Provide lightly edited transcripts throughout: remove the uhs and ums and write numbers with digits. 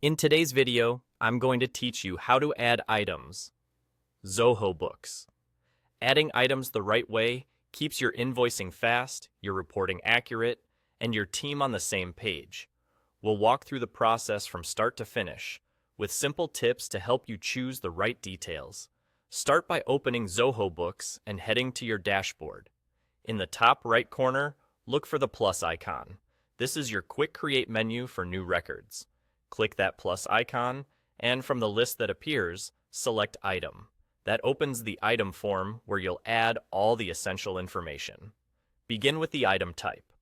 In today's video, I'm going to teach you how to add items. Zoho Books. Adding items the right way keeps your invoicing fast, your reporting accurate, and your team on the same page. We'll walk through the process from start to finish, with simple tips to help you choose the right details. Start by opening Zoho Books and heading to your dashboard. In the top right corner, look for the plus icon. This is your quick create menu for new records. Click that plus icon, and from the list that appears, select Item. That opens the item form where you'll add all the essential information. Begin with the item type.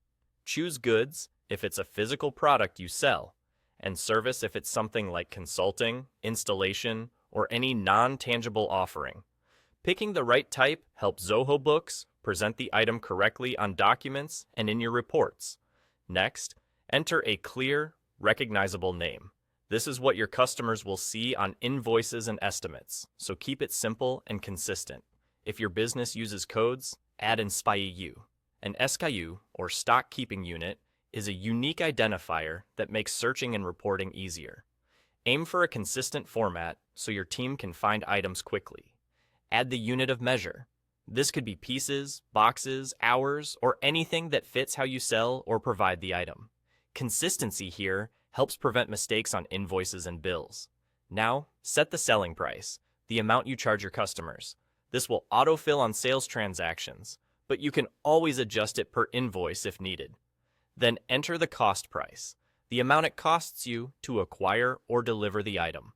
Choose Goods if it's a physical product you sell, and Service if it's something like consulting, installation, or any non-tangible offering. Picking the right type helps Zoho Books present the item correctly on documents and in your reports. Next, enter a clear, recognizable name. This is what your customers will see on invoices and estimates, so keep it simple and consistent. If your business uses codes, add an SKU. An SKU, or stock keeping unit, is a unique identifier that makes searching and reporting easier. Aim for a consistent format so your team can find items quickly. Add the unit of measure. This could be pieces, boxes, hours, or anything that fits how you sell or provide the item. Consistency here helps prevent mistakes on invoices and bills. Now, set the selling price, the amount you charge your customers. This will autofill on sales transactions, but you can always adjust it per invoice if needed. Then enter the cost price, the amount it costs you to acquire or deliver the item.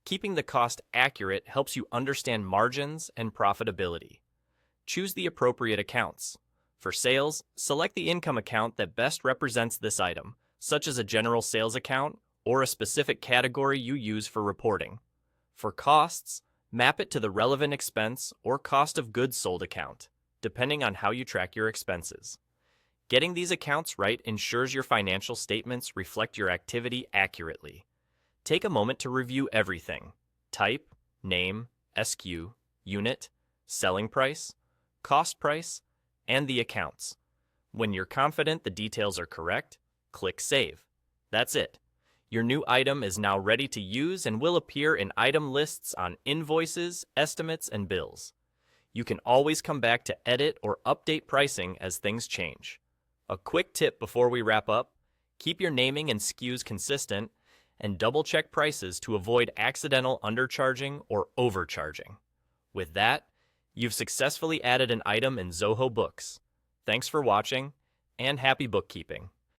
Keeping the cost accurate helps you understand margins and profitability. Choose the appropriate accounts. For sales, select the income account that best represents this item, such as a general sales account or a specific category you use for reporting. For costs, map it to the relevant expense or cost of goods sold account, depending on how you track your expenses. Getting these accounts right ensures your financial statements reflect your activity accurately. Take a moment to review everything: type, name, SKU, unit, selling price, cost price, and the accounts. When you're confident the details are correct, click Save. That's it. Your new item is now ready to use and will appear in item lists on invoices, estimates, and bills. You can always come back to edit or update pricing as things change. A quick tip before we wrap up: keep your naming and SKUs consistent and double-check prices to avoid accidental undercharging or overcharging. With that, you've successfully added an item in Zoho Books. Thanks for watching, and happy bookkeeping.